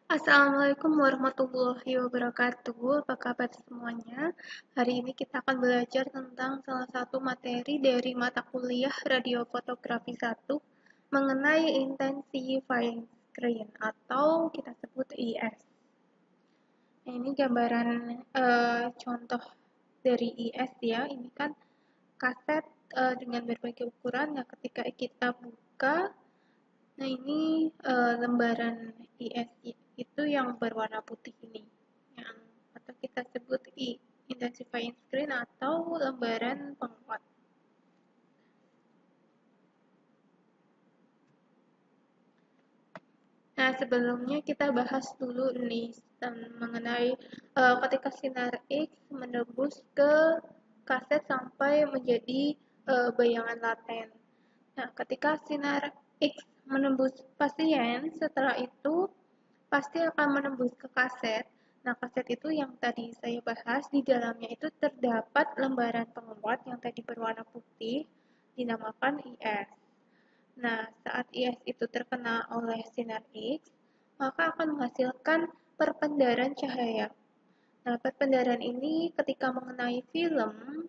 Assalamualaikum warahmatullahi wabarakatuh. Apa kabar semuanya? Hari ini kita akan belajar tentang salah satu materi dari mata kuliah Radio Fotografi 1 mengenai Intensifying Screen atau kita sebut IS. Nah, ini gambaran contoh dari IS ya. Ini kan kaset dengan berbagai ukuran. Nah, ketika kita buka, nah ini lembaran IS itu yang berwarna putih ini, yang atau kita sebut intensifying screen atau lembaran penguat. Nah, sebelumnya kita bahas dulu nih mengenai ketika sinar X menembus ke kaset sampai menjadi bayangan laten. Nah, ketika sinar X menembus pasien, setelah itu pasti akan menembus ke kaset. Nah, kaset itu yang tadi saya bahas, di dalamnya itu terdapat lembaran penguat yang tadi berwarna putih, dinamakan IS. Nah, saat IS itu terkena oleh sinar X, maka akan menghasilkan perpendaran cahaya. Nah, perpendaran ini ketika mengenai film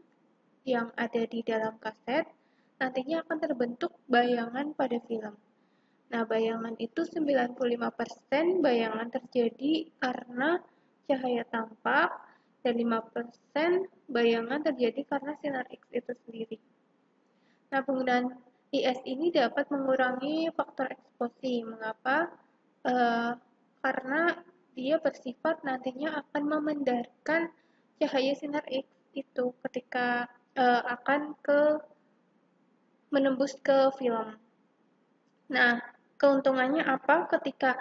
yang ada di dalam kaset, nantinya akan terbentuk bayangan pada film. Nah, bayangan itu 95% bayangan terjadi karena cahaya tampak dan 5% bayangan terjadi karena sinar X itu sendiri. Nah, penggunaan IS ini dapat mengurangi faktor eksposi. Mengapa? Eh, karena dia bersifat nantinya akan memendarkan cahaya sinar X itu ketika akan menembus ke film. Nah, keuntungannya apa? Ketika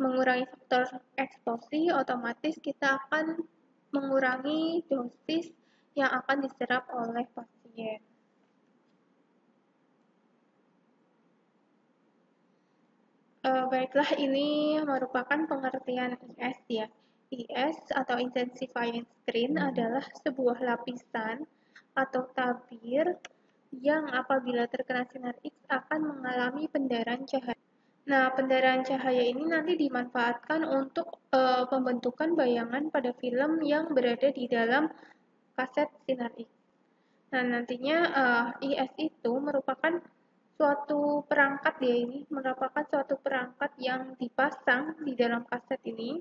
mengurangi faktor eksposi, otomatis kita akan mengurangi dosis yang akan diserap oleh pasien. Baiklah, ini merupakan pengertian IS ya. IS atau Intensifying Screen adalah sebuah lapisan atau tabir yang apabila terkena sinar X akan mengalami pendarahan cahaya. Nah, pendarahan cahaya ini nanti dimanfaatkan untuk pembentukan bayangan pada film yang berada di dalam kaset sinar X. Nah, nantinya IS itu merupakan suatu perangkat ya, ini merupakan suatu perangkat yang dipasang di dalam kaset ini.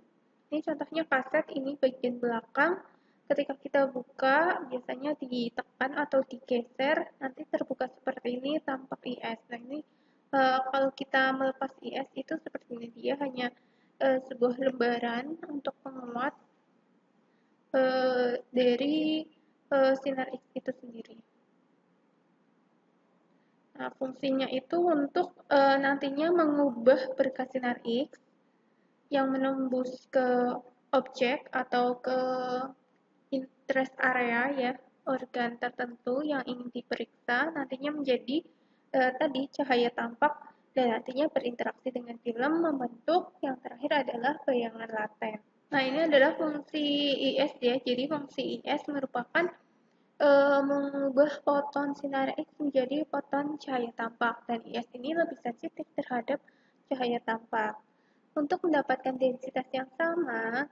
Ini contohnya kaset ini bagian belakang. Ketika kita buka, biasanya ditekan atau digeser, nanti terbuka seperti ini tampak IS. Nah, ini kalau kita melepas IS itu seperti ini, dia hanya sebuah lembaran untuk penguat dari sinar X itu sendiri. Nah, fungsinya itu untuk nantinya mengubah berkas sinar X yang menembus ke objek atau ke interest area ya, organ tertentu yang ingin diperiksa, nantinya menjadi tadi cahaya tampak dan nantinya berinteraksi dengan film membentuk yang terakhir adalah bayangan laten. Nah, ini adalah fungsi IS ya. Jadi fungsi IS merupakan mengubah foton sinar X menjadi foton cahaya tampak dan IS ini lebih sensitif terhadap cahaya tampak. Untuk mendapatkan densitas yang sama,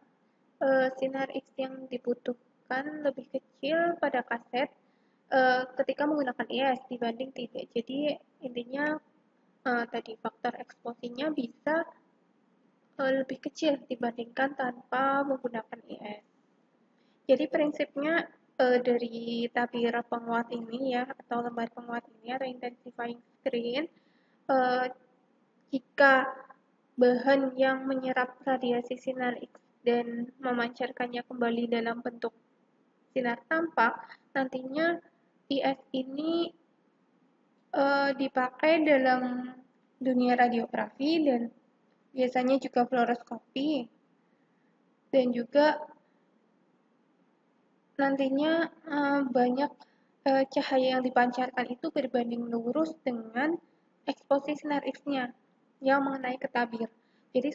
sinar X yang dibutuhkan lebih kecil pada kaset ketika menggunakan IS dibanding tidak. Jadi intinya tadi faktor eksposinya bisa lebih kecil dibandingkan tanpa menggunakan IS. Jadi prinsipnya dari tabir penguat ini ya atau lembar penguat ini atau intensifying screen, eh, jika bahan yang menyerap radiasi sinar X dan memancarkannya kembali dalam bentuk sinar tampak, nantinya IS ini dipakai dalam dunia radiografi dan biasanya juga fluoroskopi dan juga nantinya banyak cahaya yang dipancarkan itu berbanding lurus dengan eksposi sinar X-nya yang mengenai ke tabir. Jadi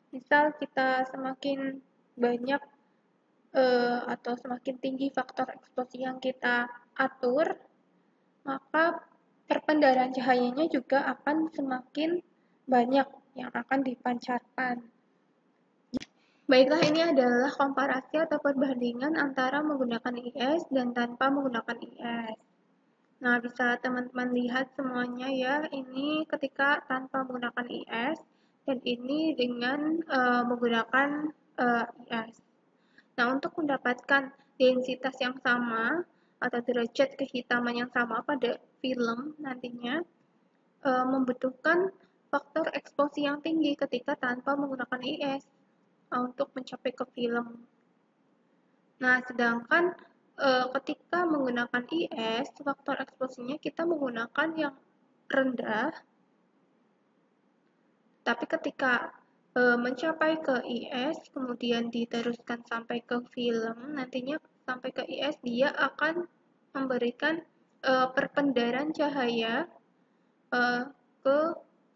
misal kita semakin banyak atau semakin tinggi faktor eksposi yang kita atur, maka perpendaran cahayanya juga akan semakin banyak yang akan dipancarkan. Baiklah, ini adalah komparasi atau perbandingan antara menggunakan IS dan tanpa menggunakan IS. Nah, bisa teman-teman lihat semuanya ya, ini ketika tanpa menggunakan IS dan ini dengan menggunakan IS. Nah, untuk mendapatkan densitas yang sama atau derajat kehitaman yang sama pada film nantinya membutuhkan faktor eksposi yang tinggi ketika tanpa menggunakan IS untuk mencapai ke film. Nah, sedangkan ketika menggunakan IS, faktor eksposinya kita menggunakan yang rendah, tapi ketika mencapai ke IS, kemudian diteruskan sampai ke film, nantinya sampai ke IS dia akan memberikan perpendaran cahaya ke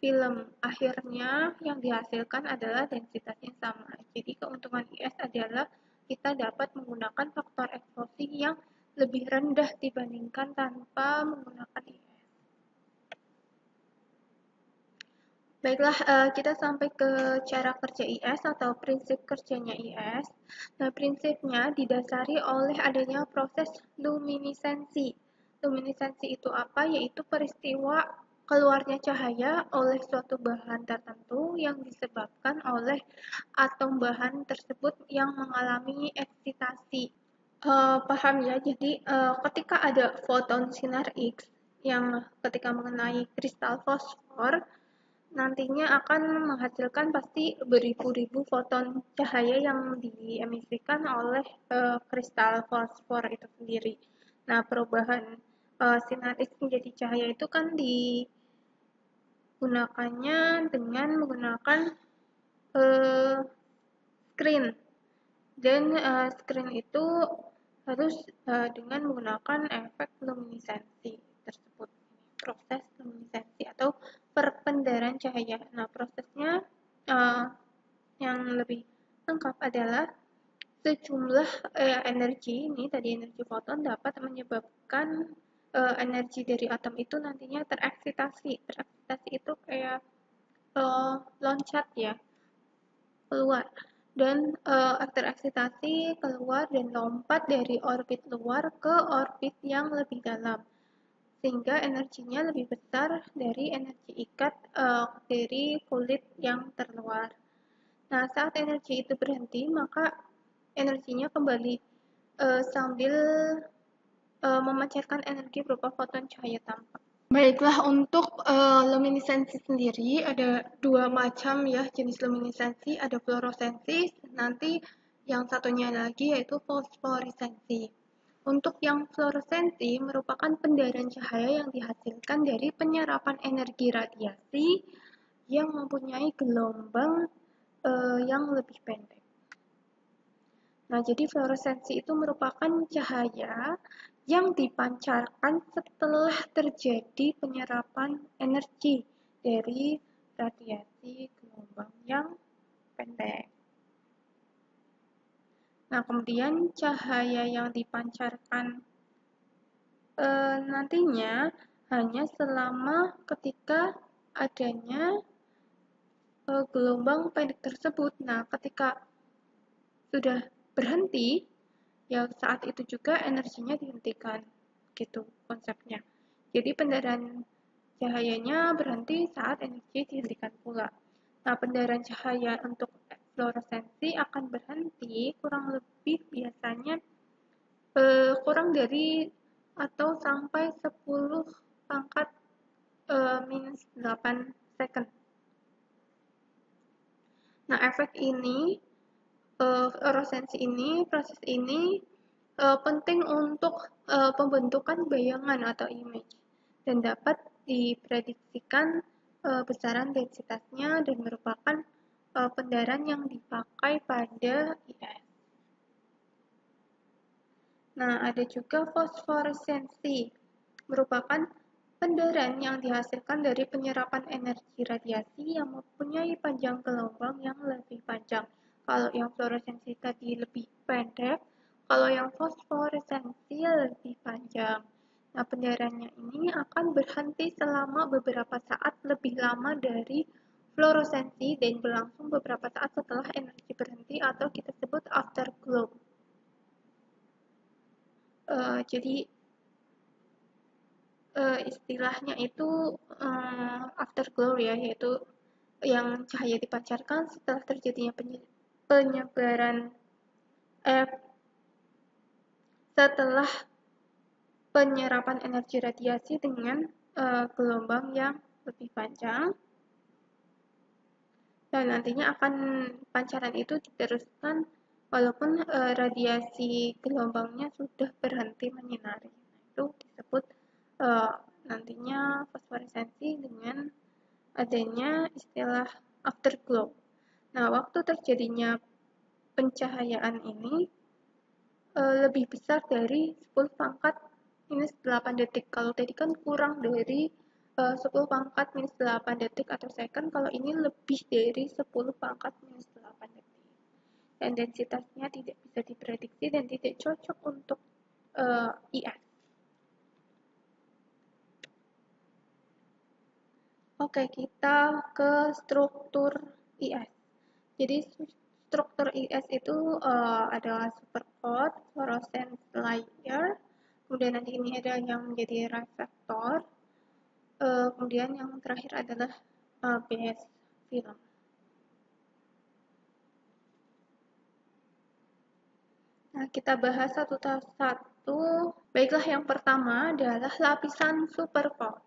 film. Akhirnya yang dihasilkan adalah densitas yang sama. Jadi keuntungan IS adalah kita dapat menggunakan faktor eksposi yang lebih rendah dibandingkan tanpa menggunakan IS. Baiklah, kita sampai ke cara kerja IS atau prinsip kerjanya IS. Nah, prinsipnya didasari oleh adanya proses luminiscensi. Luminiscensi itu apa? Yaitu peristiwa keluarnya cahaya oleh suatu bahan tertentu yang disebabkan oleh atom bahan tersebut yang mengalami eksitasi. Paham ya? Jadi, ketika ada foton sinar X yang ketika mengenai kristal fosfor, nantinya akan menghasilkan pasti beribu-ribu foton cahaya yang diemisikan oleh kristal fosfor itu sendiri. Nah, perubahan sinar X menjadi cahaya itu kan digunakannya dengan menggunakan screen, dan screen itu harus dengan menggunakan efek luminiscensi tersebut. Proses luminiscensi atau perpendaran cahaya. Nah, prosesnya yang lebih lengkap adalah sejumlah energi ini, tadi energi foton dapat menyebabkan energi dari atom itu nantinya tereksitasi. Tereksitasi itu kayak loncat ya, keluar. Dan tereksitasi keluar dan lompat dari orbit luar ke orbit yang lebih dalam, sehingga energinya lebih besar dari energi ikat dari kulit yang terluar. Nah, saat energi itu berhenti, maka energinya kembali sambil memancarkan energi berupa foton cahaya tampak. Baiklah, untuk luminiscensi sendiri ada dua macam ya jenis luminiscensi, ada fluoresensi, nanti yang satunya lagi yaitu fosforisensi. Untuk yang fluoresensi merupakan pendarahan cahaya yang dihasilkan dari penyerapan energi radiasi yang mempunyai gelombang yang lebih pendek. Nah, jadi fluoresensi itu merupakan cahaya yang dipancarkan setelah terjadi penyerapan energi dari radiasi gelombang yang pendek. Nah, kemudian cahaya yang dipancarkan nantinya hanya selama ketika adanya gelombang pendek tersebut. Nah, ketika sudah berhenti, ya saat itu juga energinya dihentikan, gitu konsepnya. Jadi pendarahan cahayanya berhenti saat energi dihentikan pula. Nah, pendarahan cahaya untuk fluoresensi akan berhenti kurang lebih biasanya kurang dari atau sampai 10 pangkat minus 8 second. Nah, efek ini, fluoresensi ini, proses ini penting untuk pembentukan bayangan atau image dan dapat diprediksikan besaran densitasnya dan merupakan pendarahan yang dipakai pada IS. Nah, ada juga fosforisensi, merupakan pendarahan yang dihasilkan dari penyerapan energi radiasi yang mempunyai panjang gelombang yang lebih panjang. Kalau yang fluoresensi tadi lebih pendek, kalau yang fosforisensi lebih panjang. Nah, pendarahannya ini akan berhenti selama beberapa saat lebih lama dari fluoresensi dan berlangsung beberapa saat setelah energi berhenti atau kita sebut afterglow. Jadi istilahnya itu afterglow ya, yaitu yang cahaya dipancarkan setelah terjadinya setelah penyerapan energi radiasi dengan gelombang yang lebih panjang, dan nantinya akan pancaran itu diteruskan walaupun radiasi gelombangnya sudah berhenti menyinari. Itu disebut nantinya fosforesensi dengan adanya istilah afterglow. Nah, waktu terjadinya pencahayaan ini lebih besar dari 10 pangkat minus 8 detik. Kalau tadi kan kurang dari 10 pangkat minus 8 detik atau second, kalau ini lebih dari 10 pangkat minus 8 detik. Dan densitasnya tidak bisa diprediksi dan tidak cocok untuk IS. Oke, kita ke struktur IS. Jadi struktur IS itu adalah supercoat, fluorescence layer, kemudian nanti ini ada yang menjadi reflektor, kemudian yang terakhir adalah base film. Nah, kita bahas satu satu. Baiklah, yang pertama adalah lapisan supercoat.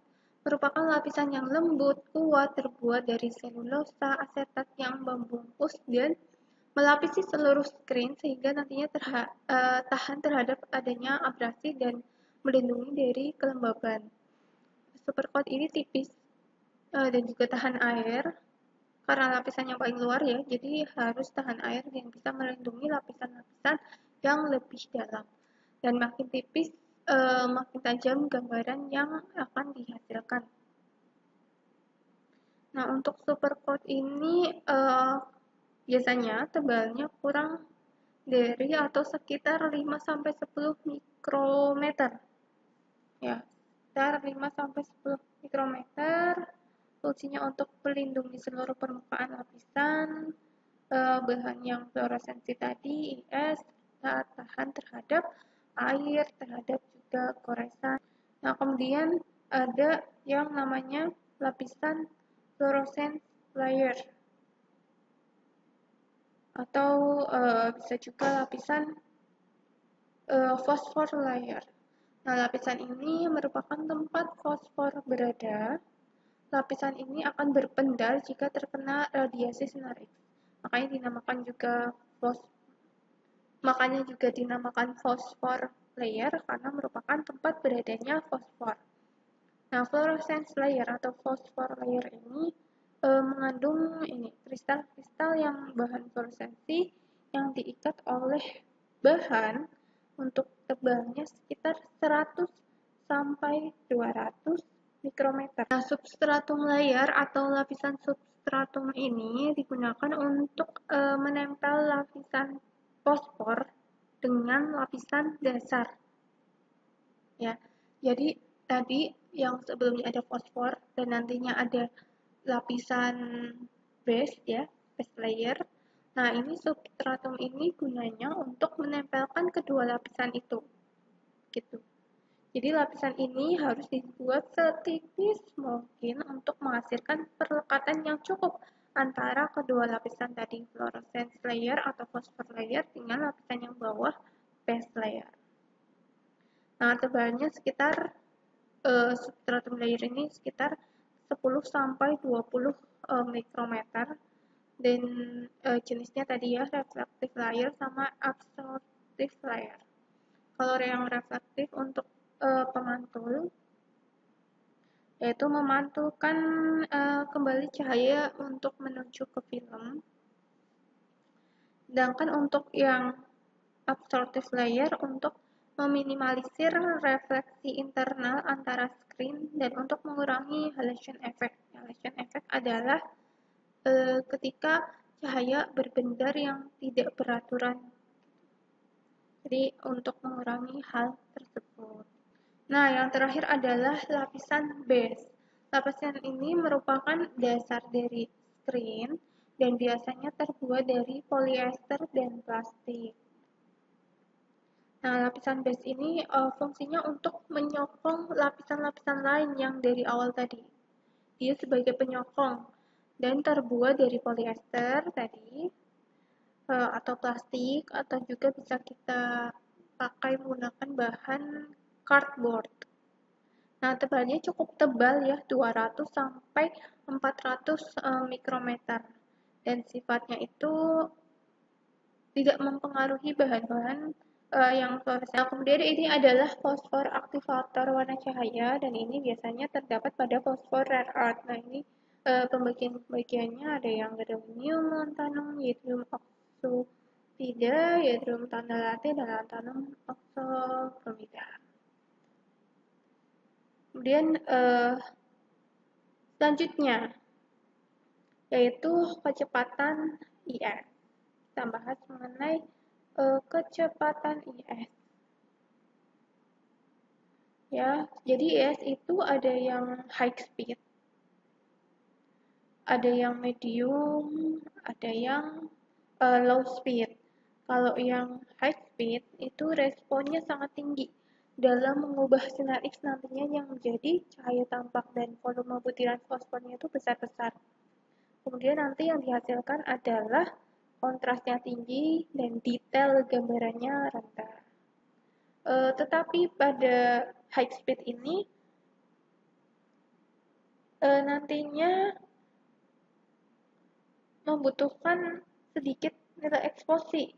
Merupakan lapisan yang lembut, kuat, terbuat dari selulosa asetat yang membungkus dan melapisi seluruh screen sehingga nantinya tahan terhadap adanya abrasi dan melindungi dari kelembaban. Supercoat ini tipis dan juga tahan air karena lapisan yang paling luar ya, jadi harus tahan air yang bisa melindungi lapisan-lapisan yang lebih dalam. Dan makin tipis, makin tajam gambaran yang akan dihasilkan. Nah, untuk supercoat ini biasanya tebalnya kurang dari atau sekitar 5-10 mikrometer. Ya, sekitar 5-10 mikrometer. Fungsinya untuk melindungi seluruh permukaan lapisan, bahan yang fluoresensi tadi, IS, tahan terhadap air, terhadap juga goresan. Nah, kemudian ada yang namanya lapisan fluorescence layer, atau bisa juga lapisan fosfor layer. Nah, lapisan ini merupakan tempat fosfor berada. Lapisan ini akan berpendar jika terkena radiasi sinar X. Makanya juga dinamakan fosfor layer karena merupakan tempat beradanya fosfor. Nah, fluorescence layer atau fosfor layer ini mengandung kristal-kristal yang bahan fluoresensi yang diikat oleh bahan untuk tebalnya sekitar 100 sampai 200 mikrometer. Nah, substratum layer atau lapisan substratum ini digunakan untuk menempel lapisan fosfor dengan lapisan dasar. Ya, jadi tadi yang sebelumnya ada fosfor dan nantinya ada lapisan base ya, base layer. Nah, ini substratum ini gunanya untuk menempelkan kedua lapisan itu. Gitu. Jadi lapisan ini harus dibuat setipis mungkin untuk menghasilkan perlekatan yang cukup antara kedua lapisan tadi, fluorescence layer atau phosphor layer dengan lapisan yang bawah, base layer. Nah, tebalnya sekitar substratum layer ini sekitar 10 sampai 20 mikrometer, dan jenisnya tadi ya reflective layer sama absorptive layer. Kalau yang reflektif untuk pemantul, yaitu memantulkan kembali cahaya untuk menuju ke film. Sedangkan untuk yang absorptive layer untuk meminimalisir refleksi internal antara screen dan untuk mengurangi halation effect. Halation effect adalah ketika cahaya berbendar yang tidak beraturan. Jadi untuk mengurangi hal tersebut. Nah, yang terakhir adalah lapisan base. Lapisan ini merupakan dasar dari screen dan biasanya terbuat dari polyester dan plastik. Nah, lapisan base ini fungsinya untuk menyokong lapisan-lapisan lain yang dari awal tadi. Dia sebagai penyokong dan terbuat dari polyester tadi, atau plastik, atau juga bisa kita pakai menggunakan bahan cardboard. Nah, tebalnya cukup tebal ya, 200 sampai 400 mikrometer. Dan sifatnya itu tidak mempengaruhi bahan-bahan yang fluoresan. Nah, kemudian ini adalah fosfor aktivator warna cahaya dan ini biasanya terdapat pada fosfor rare earth. Nah, ini pembagian-pembagiannya ada yang gadolinium, lanthanum, yttrium oxide, yttrium tantalate, dan lanthanum oxobromida. Kemudian selanjutnya yaitu kecepatan IS. Kita bahas mengenai kecepatan IS. Ya, jadi IS itu ada yang high speed, ada yang medium, ada yang low speed. Kalau yang high speed itu responnya sangat tinggi dalam mengubah sinar X nantinya yang menjadi cahaya tampak dan volume butiran fosfornya itu besar-besar. Kemudian nanti yang dihasilkan adalah kontrasnya tinggi dan detail gambarannya rendah. Tetapi pada high speed ini nantinya membutuhkan sedikit nilai eksposi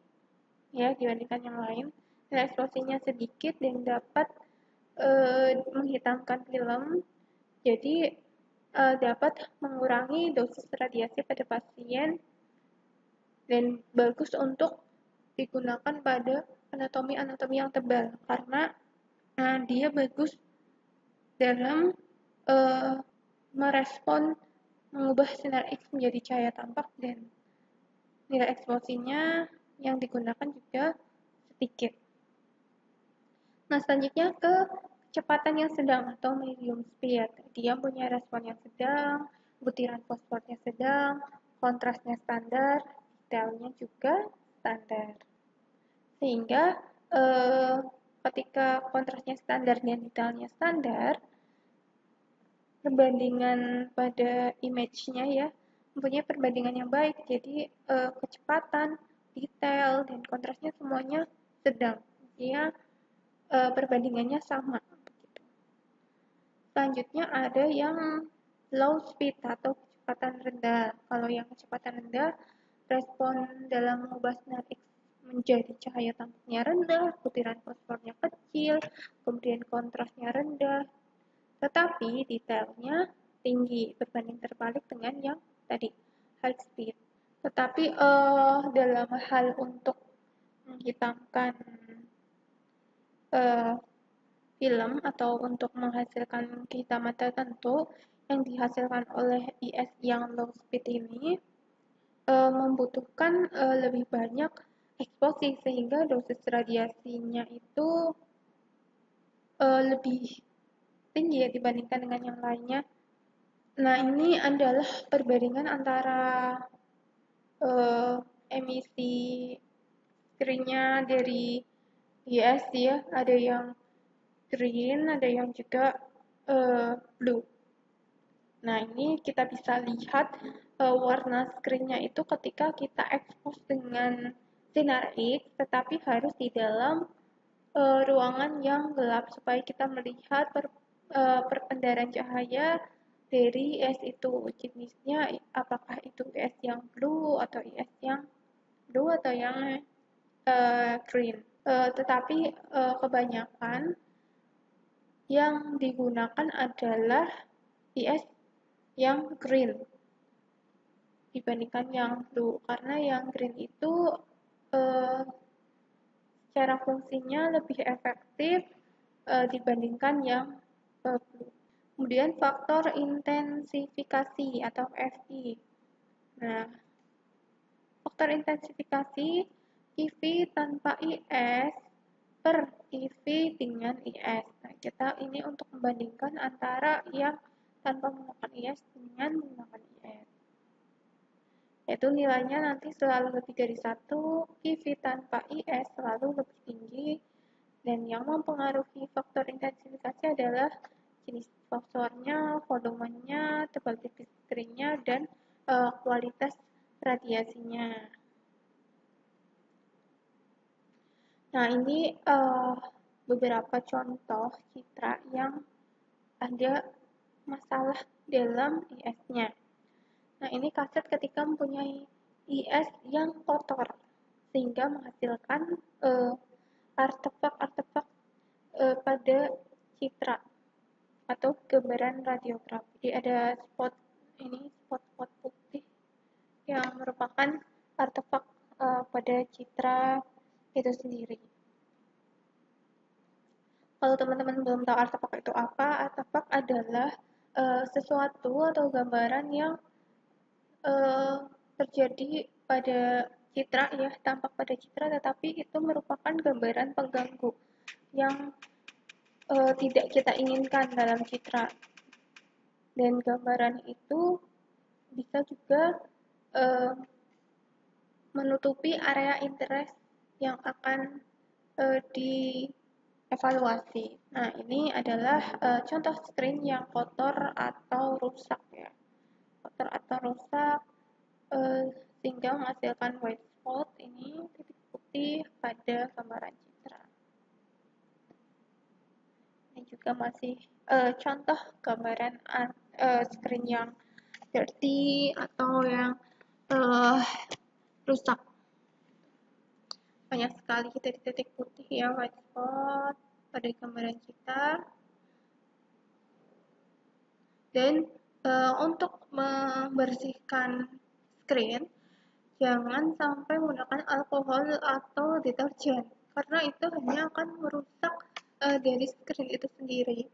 ya dibandingkan yang lain. Nilai eksposinya sedikit dan dapat menghitamkan film, jadi dapat mengurangi dosis radiasi pada pasien dan bagus untuk digunakan pada anatomi-anatomi yang tebal karena dia bagus dalam merespon mengubah sinar X menjadi cahaya tampak dan nilai eksposinya yang digunakan juga sedikit. Nah, selanjutnya ke kecepatan yang sedang atau medium speed. Dia punya respon yang sedang, butiran fosfornya sedang, kontrasnya standar, detailnya juga standar. Sehingga ketika kontrasnya standar dan detailnya standar, perbandingan pada image-nya ya mempunyai perbandingan yang baik. Jadi kecepatan, detail, dan kontrasnya semuanya sedang. Dia perbandingannya sama. Selanjutnya ada yang low speed atau kecepatan rendah. Kalau yang kecepatan rendah, respon dalam mengubah sinar X menjadi cahaya tampaknya rendah, butiran fosfornya kecil, kemudian kontrasnya rendah, tetapi detailnya tinggi berbanding terbalik dengan yang tadi high speed. Tetapi dalam hal untuk menghitamkan film atau untuk menghasilkan kehitaman tertentu yang dihasilkan oleh IS yang low speed ini membutuhkan lebih banyak eksposi sehingga dosis radiasinya itu lebih tinggi ya dibandingkan dengan yang lainnya. Nah, ini adalah perbandingan antara emisi screen-nya dari IS ya, ada yang green, ada yang juga blue. Nah, ini kita bisa lihat warna screen-nya itu ketika kita expose dengan sinar X, tetapi harus di dalam ruangan yang gelap supaya kita melihat perpendaran cahaya dari IS itu jenisnya apakah itu IS yang blue atau IS yang green. Tetapi kebanyakan yang digunakan adalah IS yang green dibandingkan yang blue karena yang green itu secara fungsinya lebih efektif dibandingkan yang blue. Kemudian faktor intensifikasi atau FI. Nah, faktor intensifikasi IV tanpa IS per IV dengan IS. Nah, kita ini untuk membandingkan antara yang tanpa menggunakan IS dengan menggunakan IS. yaitu nilainya nanti selalu lebih dari 1, PV tanpa IS selalu lebih tinggi, dan yang mempengaruhi faktor intensifikasi adalah jenis exposornya, volumenya, tebal tipis screen-nya, dan kualitas radiasinya. Nah, ini beberapa contoh citra yang ada masalah dalam IS-nya. Nah, ini kaset ketika mempunyai IS yang kotor, sehingga menghasilkan artefak-artefak pada citra atau gambaran radiograf. Jadi ada spot-spot putih yang merupakan artefak pada citra itu sendiri. Kalau teman-teman belum tahu artefak itu apa, artefak adalah sesuatu atau gambaran yang terjadi pada citra, ya, tampak pada citra, tetapi itu merupakan gambaran pengganggu yang tidak kita inginkan dalam citra. Dan gambaran itu bisa juga menutupi area interest yang akan dievaluasi. Nah, ini adalah contoh screen yang kotor atau rusak, ya. Kotor atau rusak sehingga menghasilkan white spot, ini titik putih pada gambaran citra. Ini juga masih contoh gambaran screen yang dirty atau yang rusak. Banyak sekali titik-titik putih, ya, white spot pada gambaran kita. Dan untuk membersihkan screen, jangan sampai menggunakan alkohol atau deterjen, karena itu hanya akan merusak dari screen itu sendiri.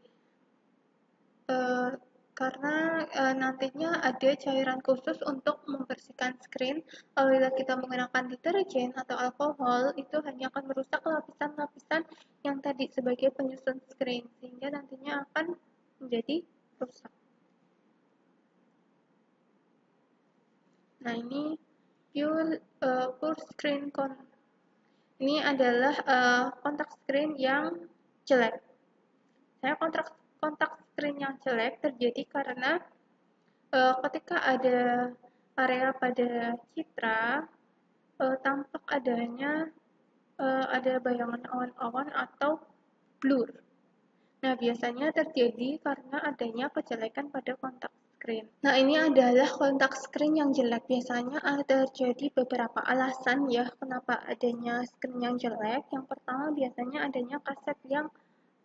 Karena nantinya ada cairan khusus untuk membersihkan screen. Apabila kita menggunakan deterjen atau alkohol, itu hanya akan merusak lapisan-lapisan yang tadi sebagai penyusun screen, sehingga nantinya akan menjadi rusak. Nah, ini pure screen ini adalah kontak screen yang jelek. Saya kontak screen yang jelek terjadi karena ketika ada area pada citra tampak adanya ada bayangan awan-awan atau blur. Nah, biasanya terjadi karena adanya kejelekan pada kontak screen. Nah, ini adalah kontak screen yang jelek. Biasanya terjadi beberapa alasan, ya, kenapa adanya screen yang jelek. Yang pertama, biasanya adanya kaset yang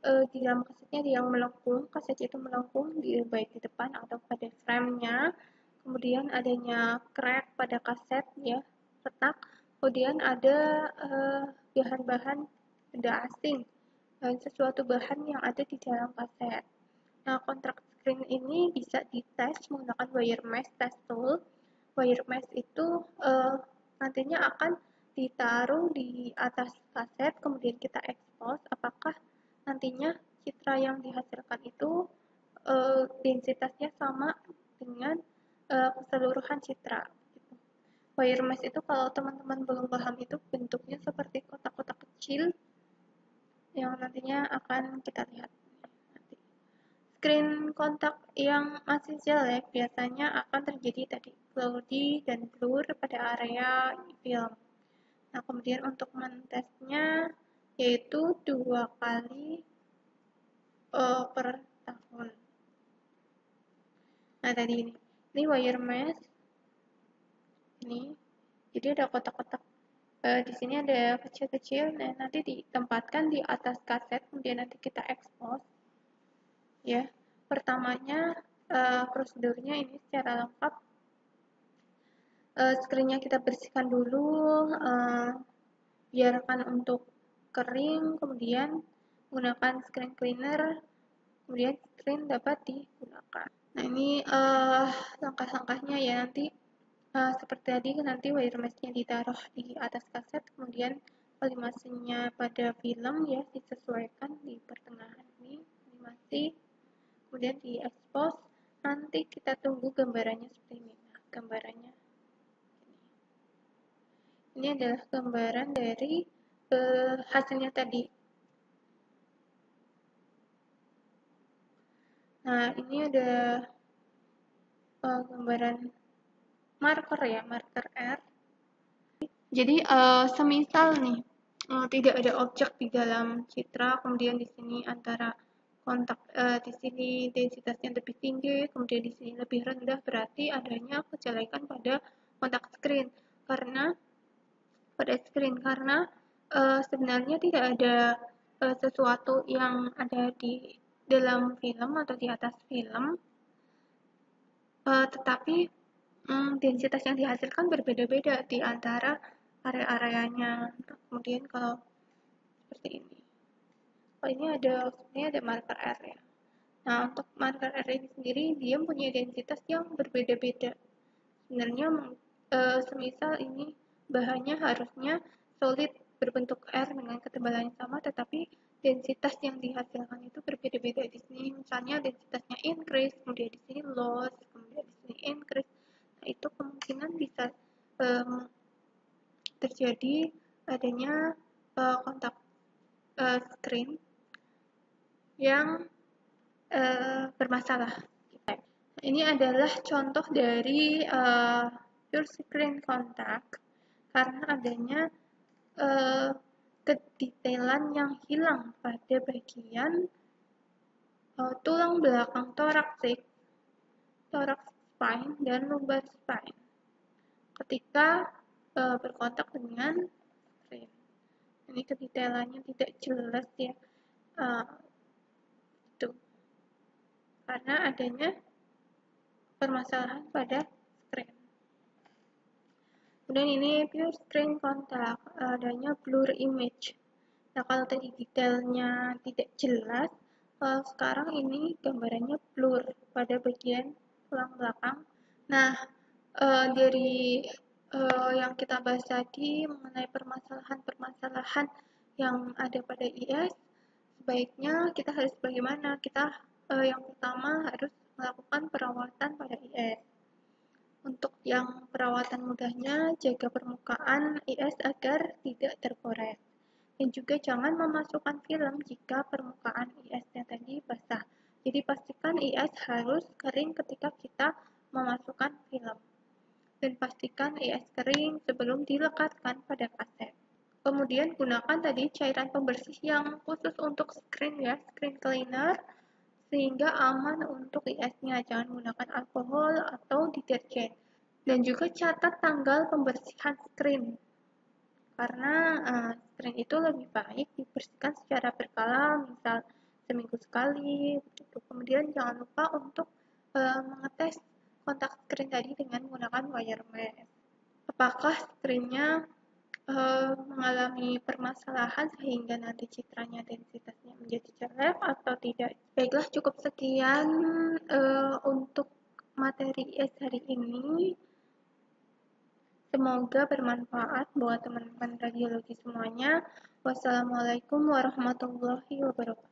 di dalam kasetnya dia yang melengkung, kaset itu melengkung baik di depan atau pada frame-nya. Kemudian adanya crack pada kaset, ya, retak. Kemudian ada bahan-bahan benda asing dan sesuatu bahan yang ada di dalam kaset. Nah, kontak screen ini bisa dites menggunakan wire mesh test tool. Wire mesh itu nantinya akan ditaruh di atas kaset, kemudian kita expose apakah nantinya citra yang dihasilkan itu densitasnya sama dengan keseluruhan citra. Wire mesh itu, kalau teman-teman belum paham, itu bentuknya seperti kotak-kotak kecil yang nantinya akan kita lihat nanti. Screen kontak yang masih jelek biasanya akan terjadi tadi cloudy dan blur pada area film. Nah, kemudian untuk mentesnya yaitu 2 kali per tahun. Nah, tadi ini wire mesh ini, jadi ada kotak-kotak di sini ada kecil-kecil. Nah, nanti ditempatkan di atas kaset, kemudian nanti kita expose, ya. Pertamanya prosedurnya ini secara lengkap, screen-nya kita bersihkan dulu, biarkan untuk kering, kemudian menggunakan screen cleaner, kemudian screen dapat digunakan. Nah, ini langkah-langkahnya, ya. Nanti seperti tadi, nanti wire mesh-nya ditaruh di atas kaset, kemudian animasinya pada film, ya, disesuaikan di pertengahan ini animasi, kemudian di expose. Nanti kita tunggu gambarannya seperti ini. Nah, gambarannya Ini adalah gambaran dari hasilnya tadi. Nah, ini ada gambaran marker ya, marker R. Jadi semisal nih tidak ada objek di dalam citra, kemudian di sini antara kontak di sini densitasnya lebih tinggi, kemudian di sini lebih rendah, berarti adanya kejelekan pada kontak screen karena sebenarnya tidak ada sesuatu yang ada di dalam film atau di atas film, tetapi densitas yang dihasilkan berbeda-beda di antara area-areanya. Kemudian kalau seperti ini, sebenarnya ada marker R ya. Nah, untuk marker R ini sendiri, dia punya densitas yang berbeda-beda. Sebenarnya semisal ini bahannya harusnya solid berbentuk R dengan ketebalan yang sama, tetapi densitas yang dihasilkan itu berbeda-beda. Di sini misalnya densitasnya increase, kemudian di sini loss, kemudian di sini increase. Nah, itu kemungkinan bisa terjadi adanya kontak screen yang bermasalah. Ini adalah contoh dari pure screen contact karena adanya kedetailan yang hilang pada bagian tulang belakang thoracic, thorax spine, dan lumbar spine ketika berkontak dengan screen. Ini kedetailannya tidak jelas ya, itu karena adanya permasalahan pada screen. Kemudian ini pure screen contact, adanya blur image. Nah, kalau tadi detailnya tidak jelas, sekarang ini gambarannya blur pada bagian tulang belakang. Nah, dari yang kita bahas tadi mengenai permasalahan-permasalahan yang ada pada IS, sebaiknya kita harus bagaimana? Kita yang pertama harus melakukan perawatan pada IS. Untuk yang perawatan mudahnya, jaga permukaan IS agar tidak tergores. Dan juga jangan memasukkan film jika permukaan IS-nya tadi basah. Jadi pastikan IS harus kering ketika kita memasukkan film. Dan pastikan IS kering sebelum dilekatkan pada kaset. Kemudian gunakan tadi cairan pembersih yang khusus untuk screen ya, screen cleaner, sehingga aman untuk IS-nya. Jangan menggunakan alkohol atau deterjen. Dan juga catat tanggal pembersihan screen. Karena screen itu lebih baik dibersihkan secara berkala, misal seminggu sekali. Kemudian jangan lupa untuk mengetes kontak screen tadi dengan menggunakan wire mesh. Apakah screen-nya mengalami permasalahan sehingga nanti citranya densitasnya menjadi jelek atau tidak? Baiklah, cukup sekian untuk materi IS hari ini. Semoga bermanfaat buat teman-teman radiologi semuanya. Wassalamualaikum warahmatullahi wabarakatuh.